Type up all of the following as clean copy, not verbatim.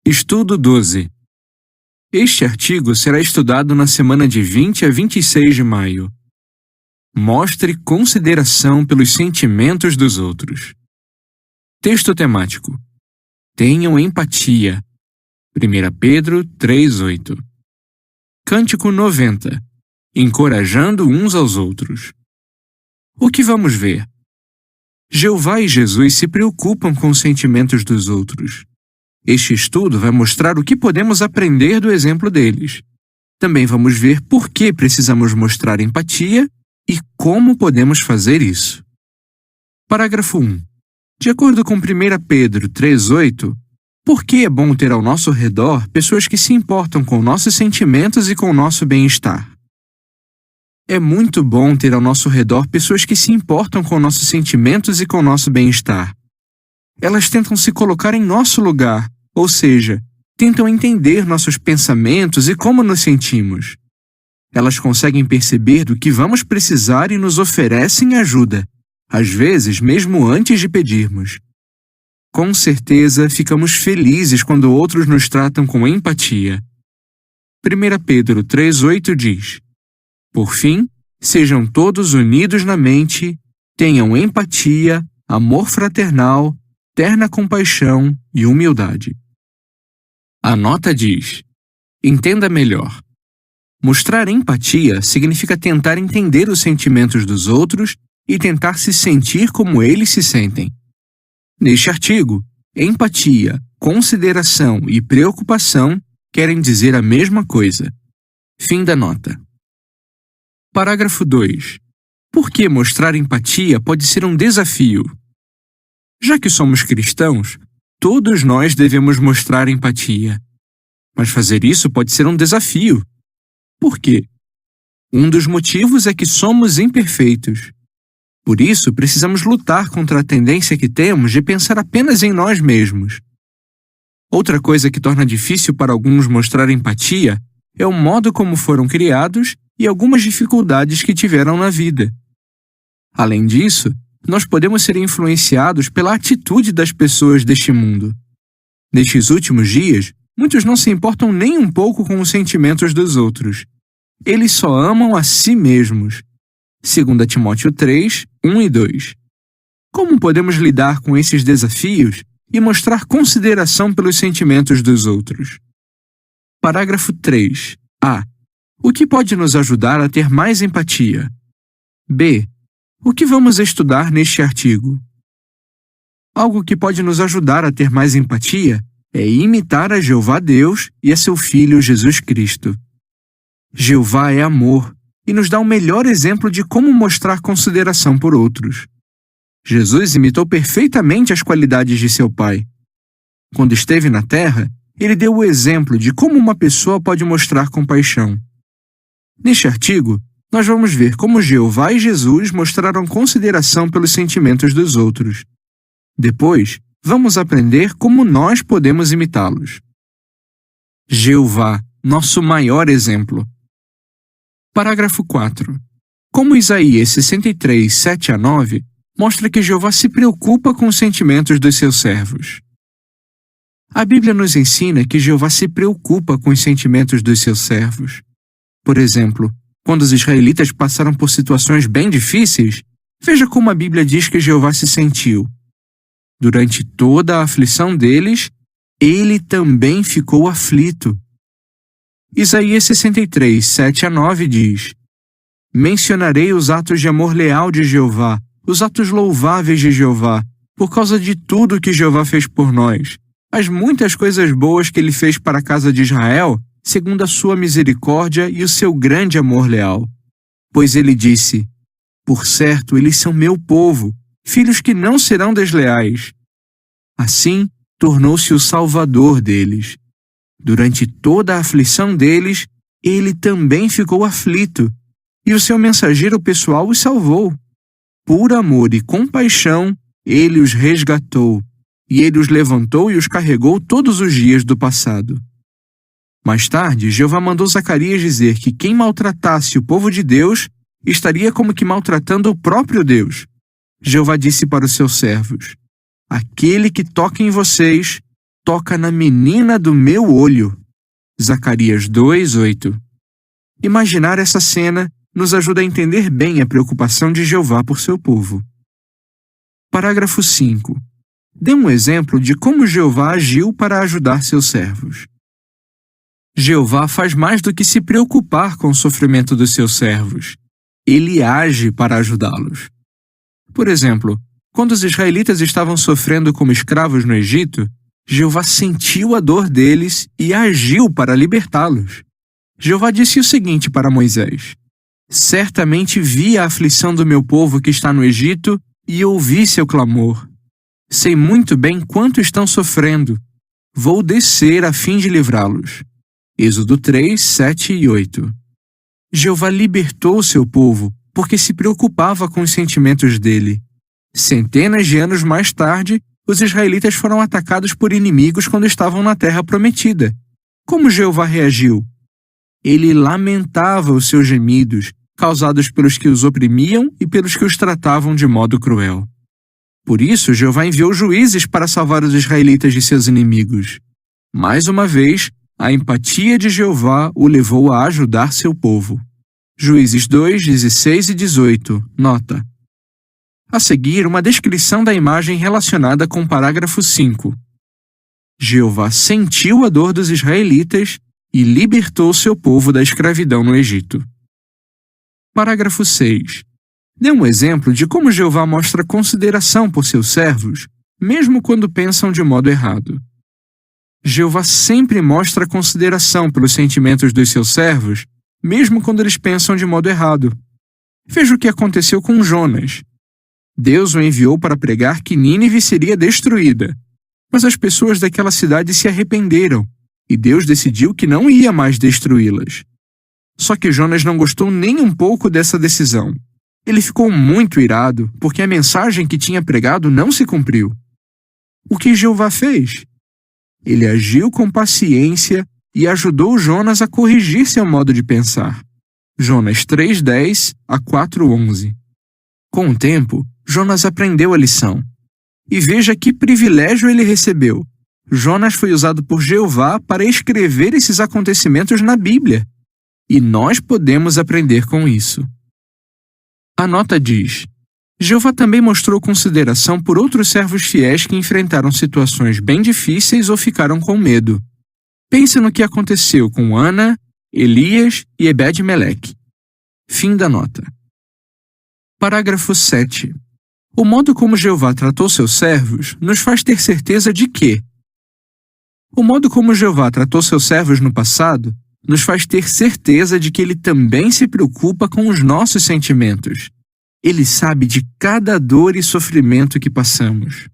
Estudo 12. Este artigo será estudado na semana de 20 a 26 de maio. Mostre consideração pelos sentimentos dos outros. Texto temático. Tenham empatia. 1 Pedro 3:8. Cântico 90. Encorajando uns aos outros. O que vamos ver? Jeová e Jesus se preocupam com os sentimentos dos outros. Este estudo vai mostrar o que podemos aprender do exemplo deles. Também vamos ver por que precisamos mostrar empatia e como podemos fazer isso. Parágrafo 1. De acordo com 1 Pedro 3:8, por que é bom ter ao nosso redor pessoas que se importam com nossos sentimentos e com o nosso bem-estar? É muito bom ter ao nosso redor pessoas que se importam com nossos sentimentos e com o nosso bem-estar. Elas tentam se colocar em nosso lugar, ou seja, tentam entender nossos pensamentos e como nos sentimos. Elas conseguem perceber do que vamos precisar e nos oferecem ajuda, às vezes mesmo antes de pedirmos. Com certeza, ficamos felizes quando outros nos tratam com empatia. 1 Pedro 3:8 diz: Por fim, sejam todos unidos na mente, tenham empatia, amor fraternal, terna compaixão e humildade. A nota diz: entenda melhor. Mostrar empatia significa tentar entender os sentimentos dos outros e tentar se sentir como eles se sentem. Neste artigo, empatia, consideração e preocupação querem dizer a mesma coisa. Fim da nota. Parágrafo 2. Por que mostrar empatia pode ser um desafio? Já que somos cristãos, todos nós devemos mostrar empatia. Mas fazer isso pode ser um desafio. Por quê? Um dos motivos é que somos imperfeitos. Por isso, precisamos lutar contra a tendência que temos de pensar apenas em nós mesmos. Outra coisa que torna difícil para alguns mostrar empatia é o modo como foram criados e algumas dificuldades que tiveram na vida. Além disso, nós podemos ser influenciados pela atitude das pessoas deste mundo. Nestes últimos dias, muitos não se importam nem um pouco com os sentimentos dos outros. Eles só amam a si mesmos. 2 Timóteo 3, 1 e 2. Como podemos lidar com esses desafios e mostrar consideração pelos sentimentos dos outros? Parágrafo 3. A. O que pode nos ajudar a ter mais empatia? B. O que vamos estudar neste artigo? Algo que pode nos ajudar a ter mais empatia é imitar a Jeová Deus e a seu Filho Jesus Cristo. Jeová é amor e nos dá o melhor exemplo de como mostrar consideração por outros. Jesus imitou perfeitamente as qualidades de seu Pai. Quando esteve na Terra, ele deu o exemplo de como uma pessoa pode mostrar compaixão. Neste artigo, nós vamos ver como Jeová e Jesus mostraram consideração pelos sentimentos dos outros. Depois, vamos aprender como nós podemos imitá-los. Jeová, nosso maior exemplo. Parágrafo 4. Como Isaías 63, 7 a 9, mostra que Jeová se preocupa com os sentimentos dos seus servos. A Bíblia nos ensina que Jeová se preocupa com os sentimentos dos seus servos. Por exemplo, quando os israelitas passaram por situações bem difíceis, veja como a Bíblia diz que Jeová se sentiu. Durante toda a aflição deles, ele também ficou aflito. Isaías 63, 7 a 9 diz: Mencionarei os atos de amor leal de Jeová, os atos louváveis de Jeová, por causa de tudo que Jeová fez por nós, as muitas coisas boas que ele fez para a casa de Israel, segundo a sua misericórdia e o seu grande amor leal. Pois ele disse: Por certo, eles são meu povo, filhos que não serão desleais. Assim, tornou-se o Salvador deles. Durante toda a aflição deles, ele também ficou aflito, e o seu mensageiro pessoal os salvou. Por amor e compaixão, ele os resgatou, e ele os levantou e os carregou todos os dias do passado. Mais tarde, Jeová mandou Zacarias dizer que quem maltratasse o povo de Deus estaria como que maltratando o próprio Deus. Jeová disse para os seus servos: Aquele que toca em vocês, toca na menina do meu olho. Zacarias 2:8. Imaginar essa cena nos ajuda a entender bem a preocupação de Jeová por seu povo. Parágrafo 5. Dê um exemplo de como Jeová agiu para ajudar seus servos. Jeová faz mais do que se preocupar com o sofrimento dos seus servos. Ele age para ajudá-los. Por exemplo, quando os israelitas estavam sofrendo como escravos no Egito, Jeová sentiu a dor deles e agiu para libertá-los. Jeová disse o seguinte para Moisés: Certamente vi a aflição do meu povo que está no Egito e ouvi seu clamor. Sei muito bem quanto estão sofrendo. Vou descer a fim de livrá-los. Êxodo 3, 7 e 8. Jeová libertou seu povo porque se preocupava com os sentimentos dele. Centenas de anos mais tarde, os israelitas foram atacados por inimigos quando estavam na terra prometida. Como Jeová reagiu? Ele lamentava os seus gemidos, causados pelos que os oprimiam e pelos que os tratavam de modo cruel. Por isso, Jeová enviou juízes para salvar os israelitas de seus inimigos. Mais uma vez, a empatia de Jeová o levou a ajudar seu povo. Juízes 2, 16 e 18. Nota. A seguir, uma descrição da imagem relacionada com o parágrafo 5. Jeová sentiu a dor dos israelitas e libertou seu povo da escravidão no Egito. Parágrafo 6. Dê um exemplo de como Jeová mostra consideração por seus servos, mesmo quando pensam de modo errado. Jeová sempre mostra consideração pelos sentimentos dos seus servos, mesmo quando eles pensam de modo errado. Veja o que aconteceu com Jonas. Deus o enviou para pregar que Nínive seria destruída, mas as pessoas daquela cidade se arrependeram, e Deus decidiu que não ia mais destruí-las. Só que Jonas não gostou nem um pouco dessa decisão. Ele ficou muito irado, porque a mensagem que tinha pregado não se cumpriu. O que Jeová fez? Ele agiu com paciência e ajudou Jonas a corrigir seu modo de pensar. Jonas 3:10 a 4:11. Com o tempo, Jonas aprendeu a lição. E veja que privilégio ele recebeu. Jonas foi usado por Jeová para escrever esses acontecimentos na Bíblia. E nós podemos aprender com isso. A nota diz: Jeová também mostrou consideração por outros servos fiéis que enfrentaram situações bem difíceis ou ficaram com medo. Pense no que aconteceu com Ana, Elias e Ebed-Meleque. Fim da nota. Parágrafo 7. O modo como Jeová tratou seus servos nos faz ter certeza de que o modo como Jeová tratou seus servos no passado nos faz ter certeza de que Ele também se preocupa com os nossos sentimentos. Ele sabe de cada dor e sofrimento que passamos.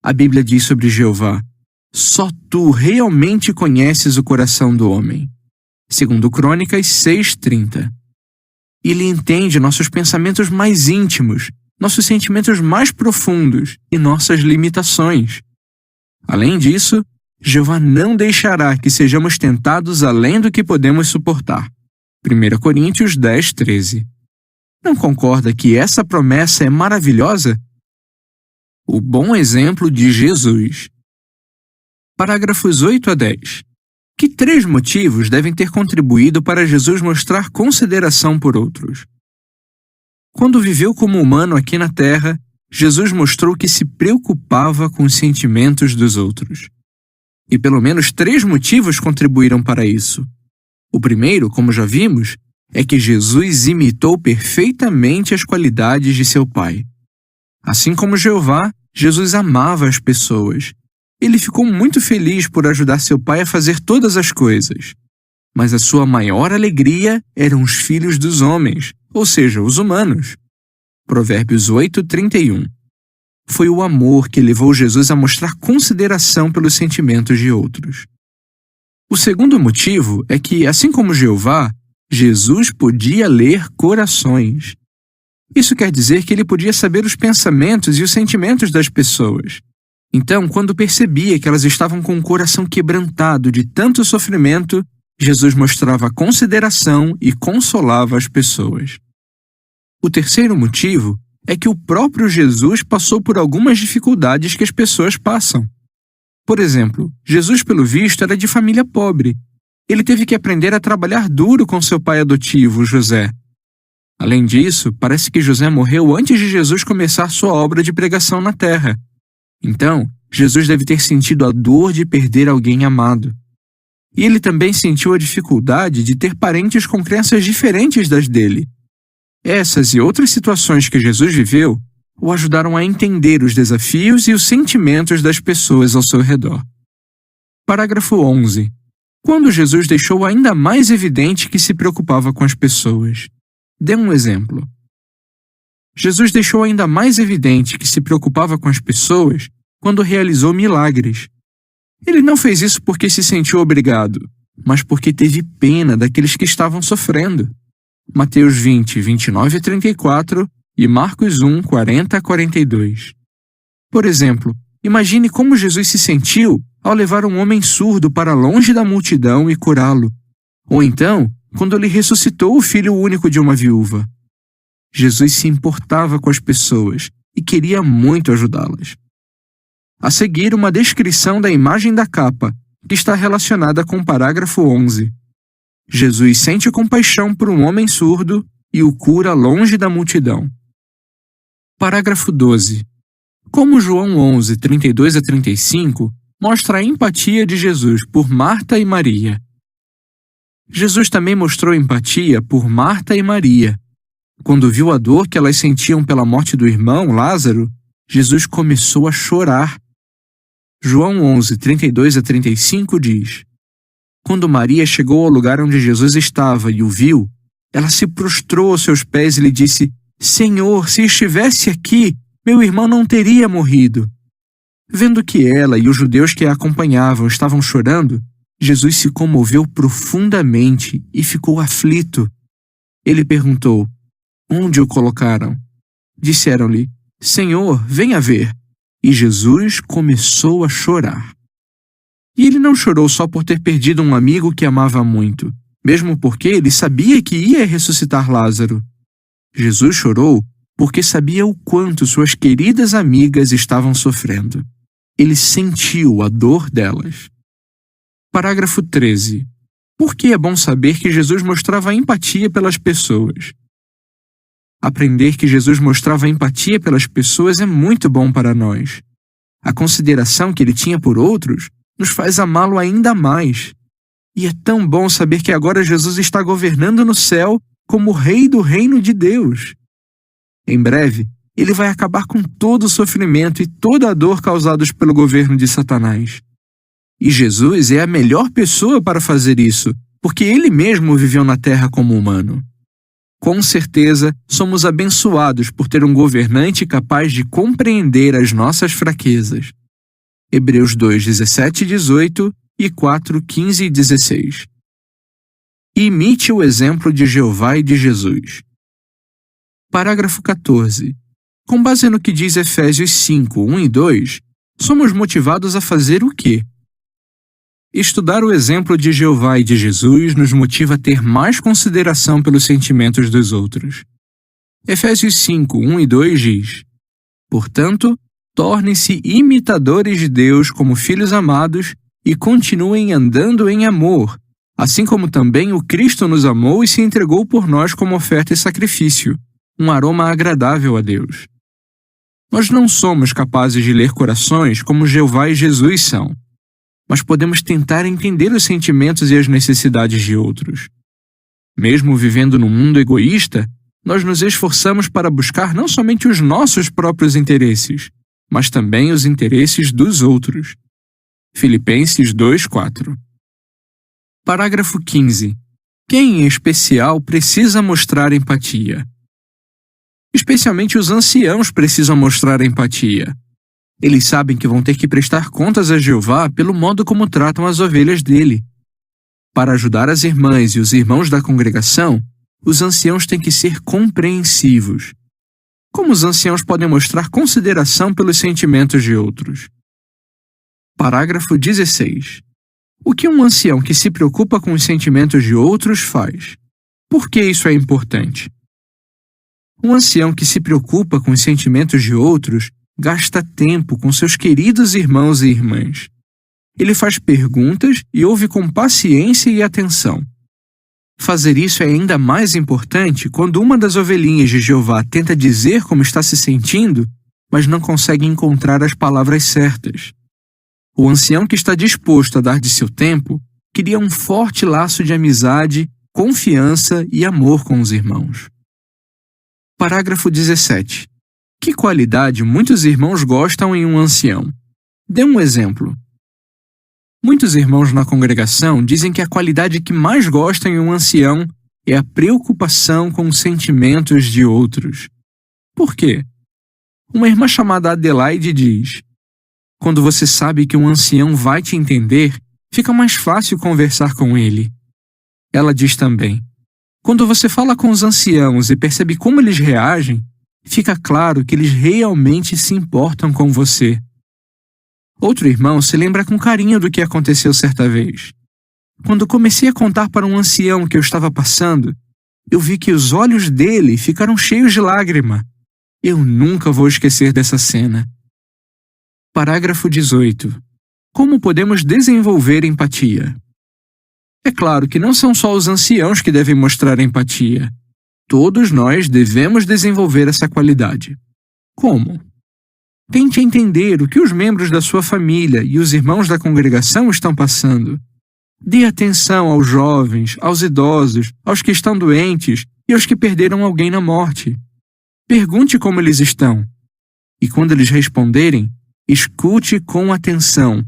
A Bíblia diz sobre Jeová: Só tu realmente conheces o coração do homem. 2 Crônicas 6:30. Ele entende nossos pensamentos mais íntimos, nossos sentimentos mais profundos e nossas limitações. Além disso, Jeová não deixará que sejamos tentados além do que podemos suportar. 1 Coríntios 10:13. Não concorda que essa promessa é maravilhosa? O bom exemplo de Jesus. Parágrafos 8 a 10. Que 3 motivos devem ter contribuído para Jesus mostrar consideração por outros? Quando viveu como humano aqui na Terra, Jesus mostrou que se preocupava com os sentimentos dos outros. E pelo menos 3 motivos contribuíram para isso. O primeiro, como já vimos, é que Jesus imitou perfeitamente as qualidades de seu Pai. Assim como Jeová, Jesus amava as pessoas. Ele ficou muito feliz por ajudar seu Pai a fazer todas as coisas. Mas a sua maior alegria eram os filhos dos homens, ou seja, os humanos. Provérbios 8:31. Foi o amor que levou Jesus a mostrar consideração pelos sentimentos de outros. O segundo motivo é que, assim como Jeová, Jesus podia ler corações. Isso quer dizer que ele podia saber os pensamentos e os sentimentos das pessoas. Então, quando percebia que elas estavam com o coração quebrantado de tanto sofrimento, Jesus mostrava consideração e consolava as pessoas. O terceiro motivo é que o próprio Jesus passou por algumas dificuldades que as pessoas passam. Por exemplo, Jesus, pelo visto, era de família pobre. Ele teve que aprender a trabalhar duro com seu pai adotivo, José. Além disso, parece que José morreu antes de Jesus começar sua obra de pregação na terra. Então, Jesus deve ter sentido a dor de perder alguém amado. E ele também sentiu a dificuldade de ter parentes com crenças diferentes das dele. Essas e outras situações que Jesus viveu o ajudaram a entender os desafios e os sentimentos das pessoas ao seu redor. Parágrafo 11. Quando Jesus deixou ainda mais evidente que se preocupava com as pessoas. Dê um exemplo. Jesus deixou ainda mais evidente que se preocupava com as pessoas quando realizou milagres. Ele não fez isso porque se sentiu obrigado, mas porque teve pena daqueles que estavam sofrendo. Mateus 20, 29 a 34 e Marcos 1, 40 a 42. Por exemplo, imagine como Jesus se sentiu ao levar um homem surdo para longe da multidão e curá-lo. Ou então, quando ele ressuscitou o filho único de uma viúva. Jesus se importava com as pessoas e queria muito ajudá-las. A seguir, uma descrição da imagem da capa, que está relacionada com o parágrafo 11. Jesus sente compaixão por um homem surdo e o cura longe da multidão. Parágrafo 12. Como João 11, 32 a 35, mostra a empatia de Jesus por Marta e Maria. Jesus também mostrou empatia por Marta e Maria. Quando viu a dor que elas sentiam pela morte do irmão, Lázaro, Jesus começou a chorar. João 11, 32 a 35 diz: Quando Maria chegou ao lugar onde Jesus estava e o viu, ela se prostrou aos seus pés e lhe disse: Senhor, se estivesse aqui, meu irmão não teria morrido. Vendo que ela e os judeus que a acompanhavam estavam chorando, Jesus se comoveu profundamente e ficou aflito. Ele perguntou: Onde o colocaram? Disseram-lhe: Senhor, venha ver. E Jesus começou a chorar. E ele não chorou só por ter perdido um amigo que amava muito, mesmo porque ele sabia que ia ressuscitar Lázaro. Jesus chorou porque sabia o quanto suas queridas amigas estavam sofrendo. Ele sentiu a dor delas. Parágrafo 13. Por que é bom saber que Jesus mostrava empatia pelas pessoas? Aprender que Jesus mostrava empatia pelas pessoas é muito bom para nós. A consideração que ele tinha por outros nos faz amá-lo ainda mais. E é tão bom saber que agora Jesus está governando no céu como Rei do reino de Deus. Em breve, ele vai acabar com todo o sofrimento e toda a dor causados pelo governo de Satanás. E Jesus é a melhor pessoa para fazer isso, porque ele mesmo viveu na terra como humano. Com certeza, somos abençoados por ter um governante capaz de compreender as nossas fraquezas. Hebreus 2, 17 e 18 e 4, 15 e 16. Imite o exemplo de Jeová e de Jesus. Parágrafo 14. Com base no que diz Efésios 5, 1 e 2, somos motivados a fazer o quê? Estudar o exemplo de Jeová e de Jesus nos motiva a ter mais consideração pelos sentimentos dos outros. Efésios 5, 1 e 2 diz: Portanto, tornem-se imitadores de Deus como filhos amados e continuem andando em amor, assim como também o Cristo nos amou e se entregou por nós como oferta e sacrifício, um aroma agradável a Deus. Nós não somos capazes de ler corações como Jeová e Jesus são, mas podemos tentar entender os sentimentos e as necessidades de outros. Mesmo vivendo num mundo egoísta, nós nos esforçamos para buscar não somente os nossos próprios interesses, mas também os interesses dos outros. Filipenses 2:4. Parágrafo 15. Quem em especial precisa mostrar empatia? Especialmente os anciãos precisam mostrar empatia. Eles sabem que vão ter que prestar contas a Jeová pelo modo como tratam as ovelhas dele. Para ajudar as irmãs e os irmãos da congregação, os anciãos têm que ser compreensivos. Como os anciãos podem mostrar consideração pelos sentimentos de outros? Parágrafo 16. O que um ancião que se preocupa com os sentimentos de outros faz? Por que isso é importante? Um ancião que se preocupa com os sentimentos de outros gasta tempo com seus queridos irmãos e irmãs. Ele faz perguntas e ouve com paciência e atenção. Fazer isso é ainda mais importante quando uma das ovelhinhas de Jeová tenta dizer como está se sentindo, mas não consegue encontrar as palavras certas. O ancião que está disposto a dar de seu tempo cria um forte laço de amizade, confiança e amor com os irmãos. Parágrafo 17. Que qualidade muitos irmãos gostam em um ancião? Dê um exemplo. Muitos irmãos na congregação dizem que a qualidade que mais gostam em um ancião é a preocupação com os sentimentos de outros. Por quê? Uma irmã chamada Adelaide diz: quando você sabe que um ancião vai te entender, fica mais fácil conversar com ele. Ela diz também: quando você fala com os anciãos e percebe como eles reagem, fica claro que eles realmente se importam com você. Outro irmão se lembra com carinho do que aconteceu certa vez. Quando comecei a contar para um ancião que eu estava passando, eu vi que os olhos dele ficaram cheios de lágrima. Eu nunca vou esquecer dessa cena. Parágrafo 18. Como podemos desenvolver empatia? É claro que não são só os anciãos que devem mostrar empatia. Todos nós devemos desenvolver essa qualidade. Como? Tente entender o que os membros da sua família e os irmãos da congregação estão passando. Dê atenção aos jovens, aos idosos, aos que estão doentes e aos que perderam alguém na morte. Pergunte como eles estão. E quando eles responderem, escute com atenção.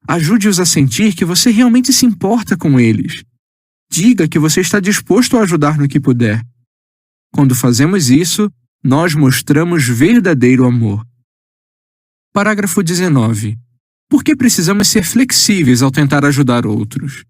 Ajude-os a sentir que você realmente se importa com eles. Diga que você está disposto a ajudar no que puder. Quando fazemos isso, nós mostramos verdadeiro amor. Parágrafo 19. Por que precisamos ser flexíveis ao tentar ajudar outros?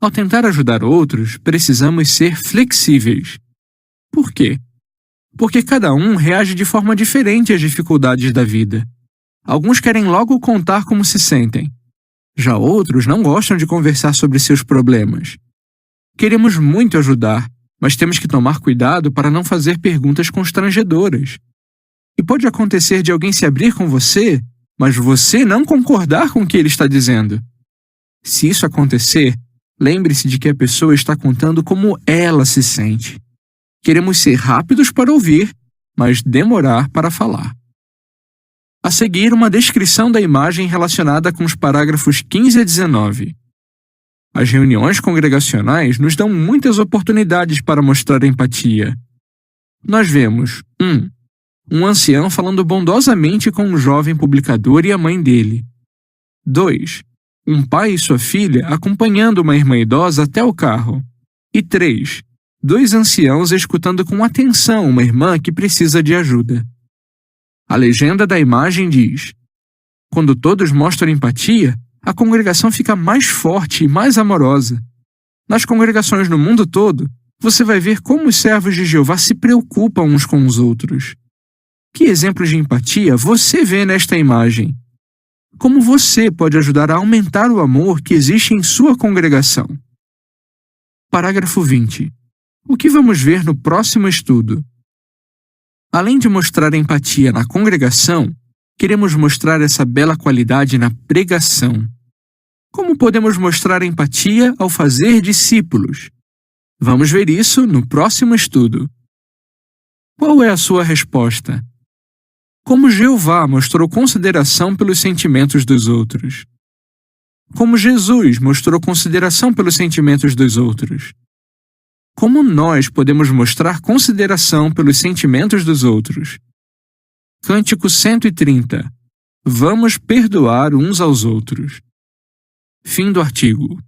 Ao tentar ajudar outros, precisamos ser flexíveis. Por quê? Porque cada um reage de forma diferente às dificuldades da vida. Alguns querem logo contar como se sentem. Já outros não gostam de conversar sobre seus problemas. Queremos muito ajudar, mas temos que tomar cuidado para não fazer perguntas constrangedoras. E pode acontecer de alguém se abrir com você, mas você não concordar com o que ele está dizendo. Se isso acontecer, lembre-se de que a pessoa está contando como ela se sente. Queremos ser rápidos para ouvir, mas demorar para falar. A seguir, uma descrição da imagem relacionada com os parágrafos 15 a 19. As reuniões congregacionais nos dão muitas oportunidades para mostrar empatia. Nós vemos 1. Um ancião falando bondosamente com um jovem publicador e a mãe dele. 2. Um pai e sua filha acompanhando uma irmã idosa até o carro. E 3. 2 anciãos escutando com atenção uma irmã que precisa de ajuda. A legenda da imagem diz: quando todos mostram empatia, a congregação fica mais forte e mais amorosa. Nas congregações no mundo todo, você vai ver como os servos de Jeová se preocupam uns com os outros. Que exemplos de empatia você vê nesta imagem? Como você pode ajudar a aumentar o amor que existe em sua congregação? Parágrafo 20. O que vamos ver no próximo estudo? Além de mostrar empatia na congregação, queremos mostrar essa bela qualidade na pregação. Como podemos mostrar empatia ao fazer discípulos? Vamos ver isso no próximo estudo. Qual é a sua resposta? Como Jeová mostrou consideração pelos sentimentos dos outros? Como Jesus mostrou consideração pelos sentimentos dos outros? Como nós podemos mostrar consideração pelos sentimentos dos outros? Cântico 130. Vamos perdoar uns aos outros. Fim do artigo.